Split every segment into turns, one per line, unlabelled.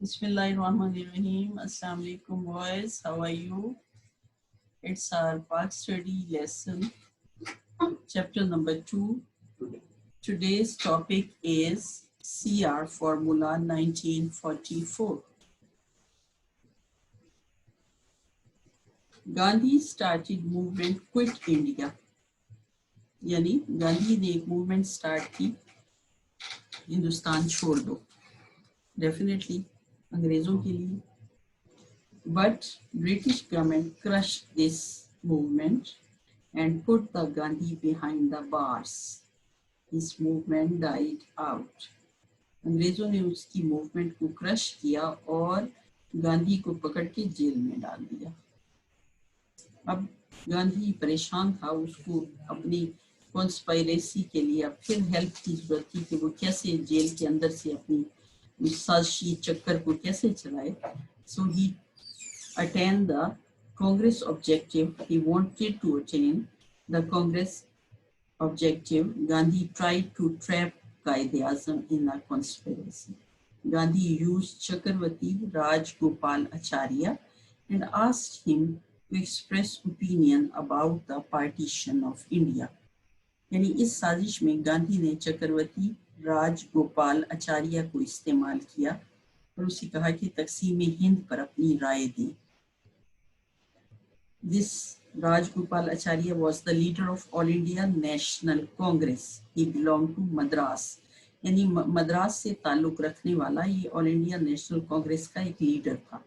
Bismillahirrahmanirrahim. Assalamu alaikum boys. How are you? It's our Pak study lesson, chapter number 2. Today's topic is CR Formula 1944. Gandhi started movement Quit India. यानी गांधी ने एक movement start की, हिंदुस्तान छोड़ दो, definitely अंग्रेजों के लिए. But British government crushed this movement and put the Gandhi behind the bars. His movement died out. अंग्रेजों ने उसकी मूवमेंट को क्रश किया और गांधी को पकड़ के जेल में डाल दिया. अब गांधी परेशान था, उसको अपनी कॉन्स्पायरेसी के लिए अब फिर हेल्प की जरूरत थी कि वो कैसे जेल के अंदर से अपनी साजिशी चक्कर को कैसे चलाए. So he attain the Congress objective. He wanted to attain the Congress objective. Gandhi tried to trap Quaid-e-Azam in a conspiracy. Gandhi used Chakravarti Rajgopal Acharya and asked him to express opinion about the partition of India. यानी इस साजिश में गांधी ने चक्रवर्ती राजगोपाल आचार्य को इस्तेमाल किया और उसे कहा कि तकसीम हिंद पर अपनी राय दें. This Rajgopal Acharya was the leader of All India National Congress. He belonged to Madras. यानी मद्रास से ताल्लुक रखने वाला ये ऑल इंडिया नेशनल कांग्रेस का एक लीडर था.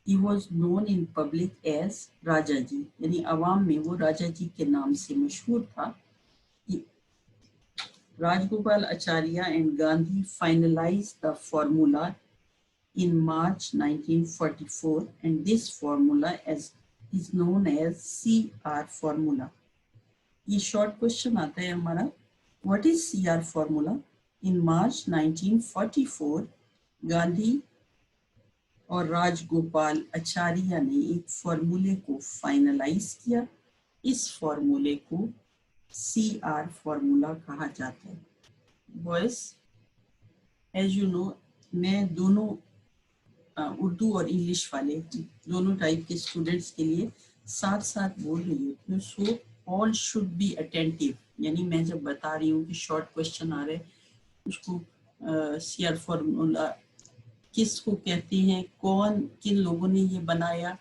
He was known in public as राजा जी, यानी अवाम में वो राजा जी के नाम से मशहूर था. Rajgopal Acharya and Gandhi finalized the formula in March 1944, and this formula is known as CR formula. ये short question आता है हमारा, what is CR formula? In March 1944, Gandhi और राजगोपाल आचार्य ने एक फॉर्मूले को फाइनलाइज किया. इस फॉर्मूले को CR फॉर्मूला कहा जाता है. बॉयज, एज यू नो, मैं दोनों उर्दू और इंग्लिश वाले दोनों टाइप के स्टूडेंट्स के लिए साथ साथ बोल रही हूँ. So all should be attentive. यानी मैं जब बता रही हूँ कि शॉर्ट क्वेश्चन आ रहे, उसको CR फॉर्मूला किसको कहते हैं, कौन किन लोगों ने ये बनाया,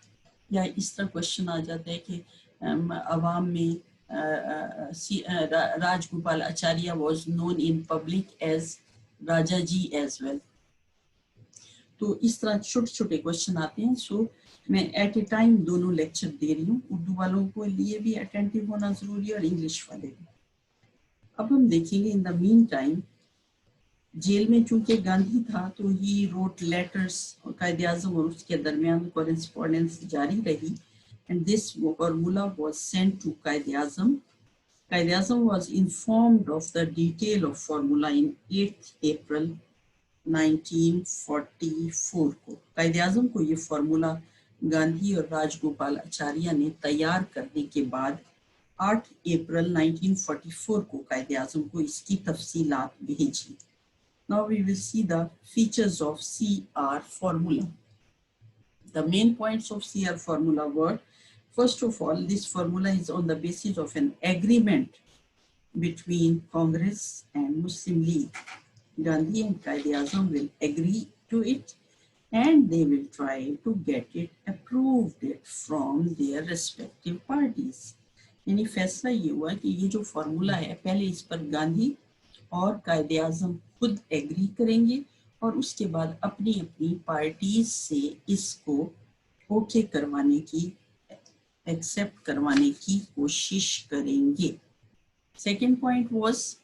या इस तरह क्वेश्चन आ जाता है कि अवाम में राजगोपाल आचार्य was known in public as Raja ji as well. तो इस तरह छोटे छोटे क्वेश्चन आते हैं. सो मैं एट ए टाइम दोनों लेक्चर दे रही हूँ. उर्दू वालों को लिए भी अटेंटिव होना जरूरी है और इंग्लिश वाले भी. अब हम देखेंगे इन द मीन टाइम, जेल में चूंकि गांधी था तो ही रोट लेटर्स, कायद-ए-आज़म और उसके दरमियान कॉरेस्पॉन्डेंस जारी रही. And this formula was sent to Quaid-e-Azam. Quaid-e-Azam was informed of the detail of formula in 8th April 1944 को. Quaid-e-Azam को ये फॉर्मूला गांधी और राजगोपाल आचार्य ने तैयार करने के बाद 8 अप्रैल 1944 को Quaid-e-Azam को इसकी तफसीलात भेजी. Now we will see the features of CR formula. The main points of CR formula were, first of all, this formula is on the basis of an agreement between Congress and Muslim League. Gandhi and Quaid-e-Azam will agree to it and they will try to get it approved from their respective parties. यानी फैसला ये हुआ कि ये जो formula है, पहले इस पर गांधी और कायद-ए-आज़म खुद एग्री करेंगे और उसके बाद अपनी अपनी पार्टीज से इसको ओके करवाने की, एक्सेप्ट करवाने की कोशिश करेंगे. Second point was,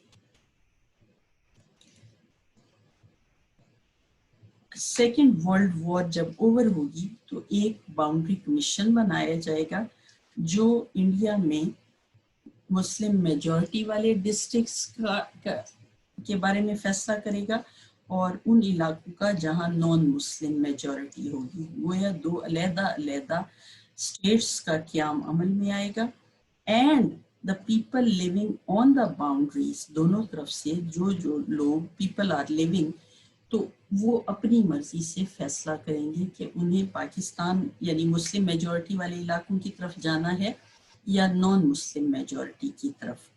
second world war जब ओवर होगी तो एक बाउंड्री कमीशन बनाया जाएगा जो इंडिया में मुस्लिम मेजॉरिटी वाले डिस्ट्रिक्ट्स के बारे में फैसला करेगा और उन इलाकों का जहां नॉन मुस्लिम मेजॉरिटी होगी. वो या दो अलग-अलग स्टेट्स का क़याम अमल में आएगा. And the people living on the boundaries, दोनों तरफ से जो जो लोग पीपल आर लिविंग, तो वो अपनी मर्जी से फैसला करेंगे कि उन्हें पाकिस्तान यानी मुस्लिम मेजॉरिटी वाले इलाकों की तरफ जाना है या नॉन मुस्लिम मेजॉरिटी की तरफ।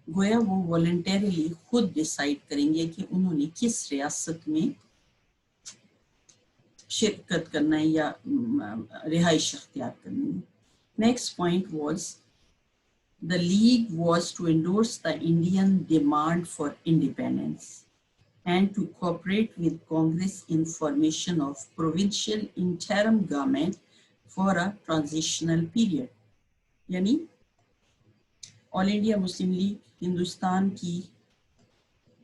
गोया वो वॉलंटरीली खुद डिसाइड करेंगे कि उन्होंने किस रियासत में शिरकत करना है या रिहाइश अख्तियार करनी है। Next point was the league was to endorse the Indian demand for independence and to cooperate with Congress in formation of provincial interim government for a transitional period। यानी all India Muslim league Hindustan की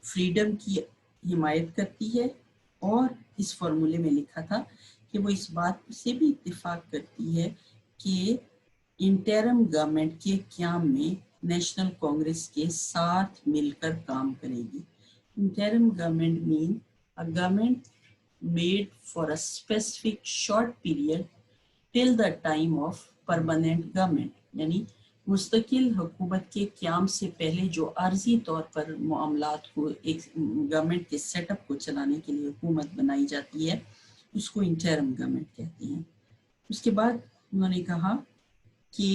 freedom की हिमायत करती है और इस फॉर्मूले में लिखा था कि वो इस बात से भी इत्तेफाक करती है कि इंटरम गवर्नमेंट के क़याम में नेशनल कांग्रेस के साथ मिलकर काम करेगी। Interim government mean a government made for a specific short period till the time of permanent government। यानी मुस्तकिल हुकूमत के क़याम से पहले जो आर्जी तौर पर मामलात को एक गवर्नमेंट के सेटअप को चलाने के लिए हुकूमत बनाई जाती है उसको इंटरम गवर्नमेंट कहते हैं। उसके बाद उन्होंने कहा कि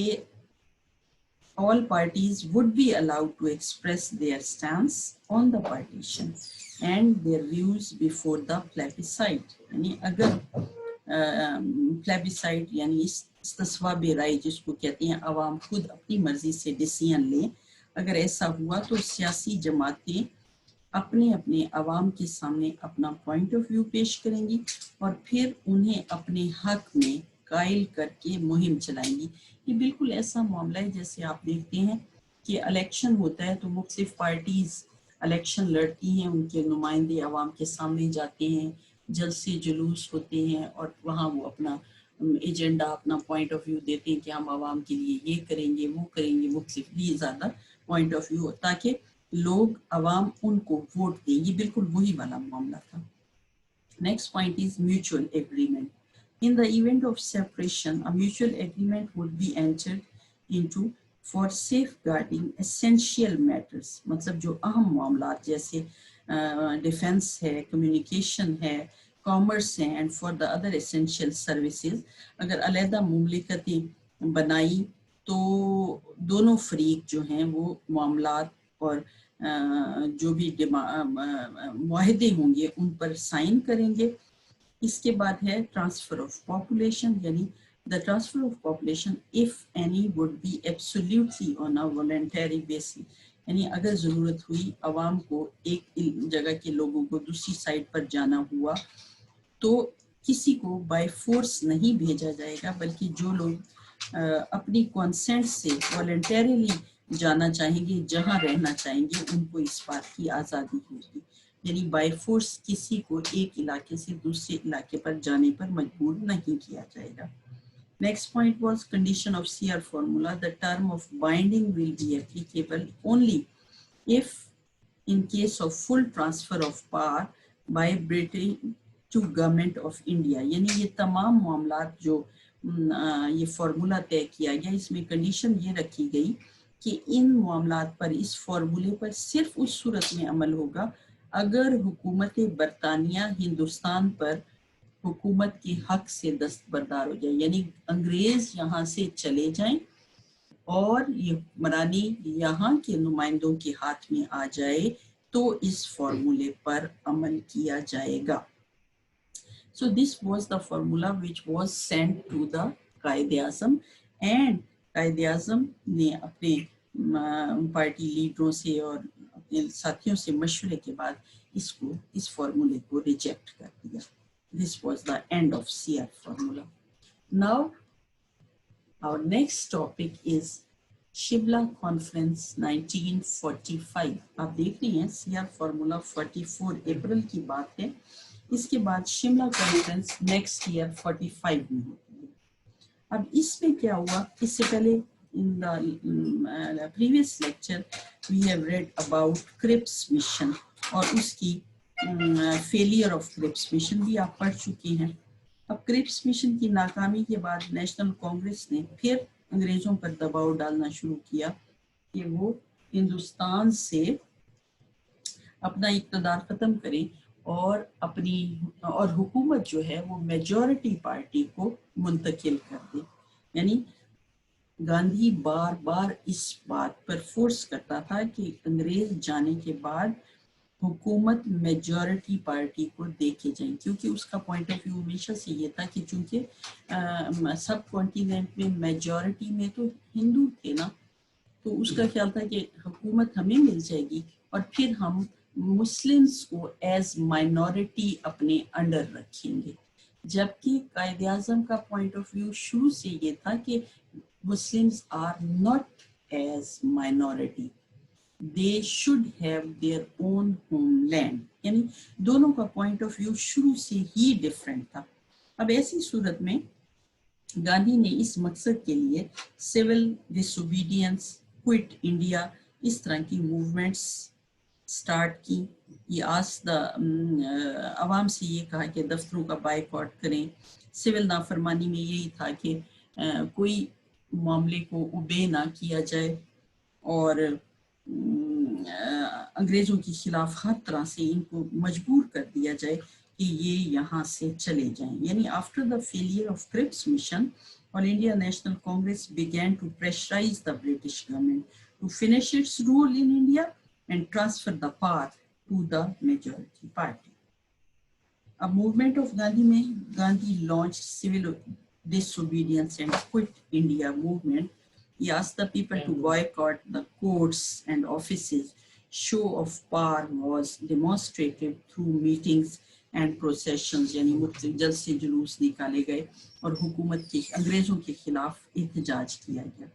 all parties would be allowed to express their stance on the partition and their views before the plebiscite। यानी अगर प्लेबिसाइट यानी इस्तिस्वाब राय जिसको कहते हैं अवाम खुद अपनी मर्जी से डिसीजन लें, अगर ऐसा हुआ तो सियासी जमातें अपने अपने अवाम के सामने अपना पॉइंट ऑफ व्यू पेश करेंगी और फिर उन्हें अपने हक में कायल करके मुहिम चलाएंगी। ये बिल्कुल ऐसा मामला है जैसे आप देखते हैं कि इलेक्शन होता है तो मुख्तलिफ पार्टीज इलेक्शन लड़ती हैं, उनके नुमाइंदे अवाम के सामने जाते हैं, जलसे जुलूस होते हैं और वहाँ वो अपना एजेंडा अपना पॉइंट ऑफ व्यू देते हैं कि हम आवाम के लिए ये करेंगे वो करेंगे, मुख्तलिफ भी ज़्यादा पॉइंट ऑफ व्यू ताकि लोग अवाम उनको वोट दें। ये बिल्कुल वही वाला मामला था। Next point is mutual agreement. In the event of separation, a mutual agreement would be entered into for safeguarding essential matters। मतलब जो अहम मामलात जैसे डिफेंस है, कम्युनिकेशन है, कॉमर्स है and for the other essential services अगर अलहदा मुमलिकतें बनाई तो दोनों फरीक जो हैं वो मामलात और जो भी मुआहदे होंगे उन पर साइन करेंगे। इसके बाद है ट्रांसफर ऑफ पॉपुलेशन, यानी the transfer of population if any would be absolutely on a voluntary basis. यानी अगर ज़रूरत हुई आवाम को एक जगह के लोगों को दूसरी साइड पर जाना हुआ तो किसी को बाय फोर्स नहीं भेजा जाएगा, बल्कि जो लोग अपनी कंसेंट से वॉलंटरीली जाना चाहेंगे, जहां रहना चाहेंगे, उनको इस बात की आज़ादी होगी। यानी बाय फोर्स किसी को एक इलाके से दूसरे इलाके पर जाने पर मजबूर नहीं किया जाएगा। Next point was condition of CR formula. The term of binding will be applicable only if in case of full transfer of power by Britain to government of India. यानी ये तमाम मामलात जो ये फार्मूला तय किया गया, इसमें कंडीशन ये रखी गई कि इन मामलात पर इस फार्मूले पर सिर्फ उस सूरत में अमल होगा अगर हुकूमत बरतानिया हिंदुस्तान पर हुकूमत के हक से दस्तबरदार हो जाए, यानी अंग्रेज यहाँ से चले जाएं और ये हुक्मरानी यहाँ के नुमाइंदों के हाथ में आ जाए तो इस फार्मूले पर अमल किया जाएगा। So this was the formula which was sent to the Quaid-e-Azam and Quaid-e-Azam ने अपने पार्टी लीडरों से और अपने साथियों से मशवरे के बाद इसको इस फार्मूले को रिजेक्ट कर दिया। This was the end of CR formula. Now our next topic is Shimla conference 1945। आप देख रही हैं CR फार्मूला 44 अप्रैल की बात है। इसके बाद शिमला कॉन्फ्रेंस नेक्स्ट ईयर 45 में होती है। अब इसमें क्या हुआ, इससे पहले in the previous lecture we have read about Cripps Mission और उसकी फेलियर ऑफ क्रिप्स मिशन भी आप पढ़ चुके हैं। अब क्रिप्स मिशन की नाकामी के बाद नेशनल कांग्रेस ने फिर अंग्रेजों पर दबाव डालना शुरू किया कि वो हिंदुस्तान से अपना इक़्तिदार ख़त्म करें और अपनी और हुकूमत जो है वो मेजॉरिटी पार्टी को मुंतकिल कर दे। यानी गांधी बार बार इस बात पर फोर्स करता था कि अंग्रेज जाने के बाद हुकूमत मेजॉरिटी पार्टी को देके जाए, क्योंकि उसका पॉइंट ऑफ व्यू हमेशा से ये था कि चूंकि सब कॉन्टिनेंट में मेजॉरिटी में तो हिंदू थे ना, तो उसका ख्याल था कि हुकूमत हमें मिल जाएगी और फिर हम मुस्लिम्स को एज माइनॉरिटी अपने अंडर रखेंगे। जबकि कायदे आज़म का पॉइंट ऑफ व्यू शुरू से ये था कि Muslims are not as minority, they should have their own homeland. यानी दोनों का पॉइंट ऑफ व्यू शुरू से ही डिफरेंट था। अब ऐसी सूरत में गांधी ने इस मकसद के लिए सिविल डिसोबीडियंस, क्विट इंडिया, इस तरह की मूवमेंट्स स्टार्ट की। ये आवाम से ये कहा कि दफ्तरों का बाइकआउट करें। सिविल नाफरमानी में यही था कि कोई मामले को ओबे ना किया जाए और अंग्रेज़ों के खिलाफ हर तरह से इनको मजबूर कर दिया जाए कि ये यहाँ से चले जाएं। यानी after the failure of Cripps Mission, all India National Congress began to pressurize the British government to finish its rule in India and transfer the power to the majority party. A movement of Gandhi में Gandhi launched civil disobedience and quit India movement. He asked the people to boycott the courts and offices. Show of power was demonstrated through meetings and processions, यानी मुख्तलिफ से जुलूस निकाले गए और हुकूमत के अंग्रेजों के खिलाफ एहतजाज किया गया।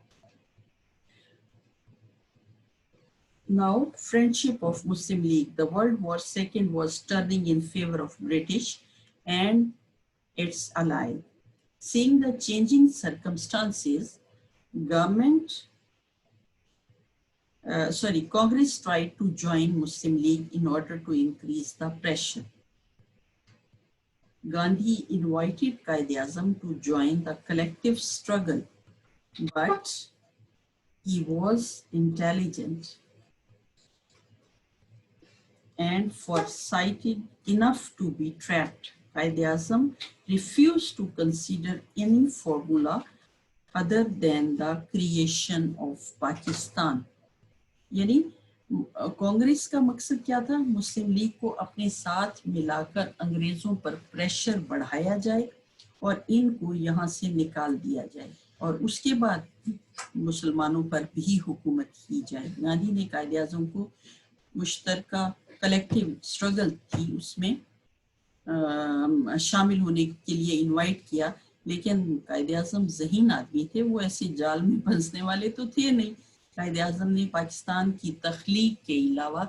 Now, friendship of Muslim League. The World War II was turning in favor of British and its ally. Seeing the changing circumstances, Congress tried to join Muslim League in order to increase the pressure. Gandhi invited Quaid-e-Azam to join the collective struggle, but he was intelligent and foresighted enough to be trapped. Quaid-e-Azam refused to consider any formula other than the creation of Pakistan. यानी कांग्रेस का मकसद क्या था? मुस्लिम league को अपने साथ मिलाकर अंग्रेजों पर प्रेशर बढ़ाया जाए और इनको यहाँ से निकाल दिया जाए और उसके बाद मुसलमानों पर भी हुकूमत की जाए। गांधी ने कायद-ए-आज़म को मुश्तरका कलेक्टिव स्ट्रगल थी उसमें शामिल होने के लिए इनवाइट किया, लेकिन कायद-ए-आज़म ज़हीन आदमी थे, वो ऐसे जाल में फंसने वाले तो थे नहीं। कायद-ए-आज़म ने पाकिस्तान की तख्लीक के अलावा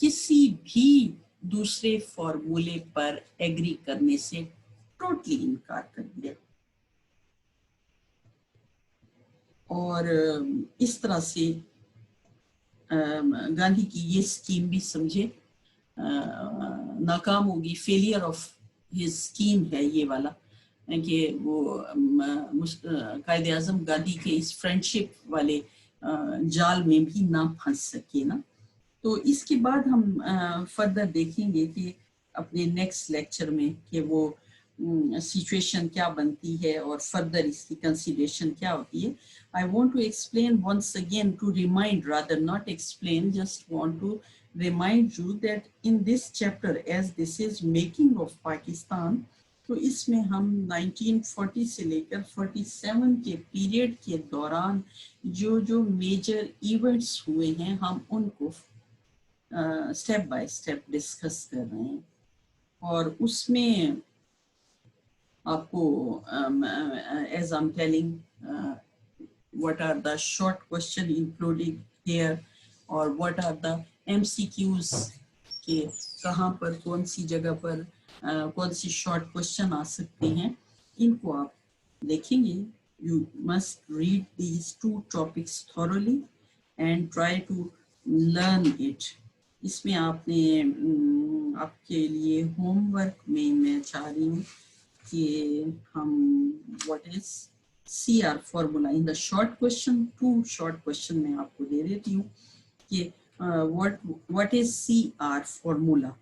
किसी भी दूसरे फार्मूले पर एग्री करने से टोटली इनकार कर दिया और इस तरह से गांधी की ये स्कीम भी समझे नाकाम होगी। फेलियर ऑफ हिज स्कीम है ये वाला कि वो कायद-ए-आज़म गांधी के इस फ्रेंडशिप वाले जाल में भी ना फंस सके ना। तो इसके बाद हम फर्दर देखेंगे कि अपने नेक्स्ट लेक्चर में कि वो सिचुएशन क्या बनती है और फर्दर इसकी कंसिडरेशन क्या होती है। I want to explain once again, to remind, rather not explain, just want to remind you that in this chapter, as this is making of Pakistan, तो इसमें हम 1940 से लेकर 47 के पीरियड के दौरान जो मेजर इवेंट्स हुए हैं हम उनको स्टेप बाय स्टेप डिस्कस कर रहे हैं और उसमें आपको as I'm telling what are the short question included here और what are the MCQs के कहाँ पर कौन सी जगह पर कौन सी शॉर्ट क्वेश्चन आ सकते हैं, इनको आप देखेंगे। You must read these two topics thoroughly and try to learn it. इसमें आपने आपके लिए होमवर्क में मैं चाह रही हूँ कि हम what is CR formula in the short question, two short question मैं आपको दे देती हूँ कि what is CR formula.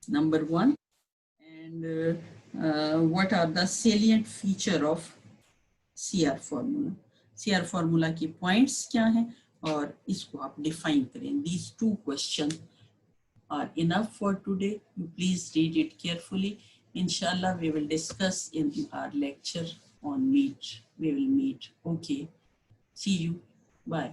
Number one. And what are the salient feature of CR formula? CR formula की points क्या हैं और इसको आप define करें. These two questions are enough for today. You please read it carefully. Inshallah, we will discuss in our lecture on meet. We will meet. Okay. See you. Bye.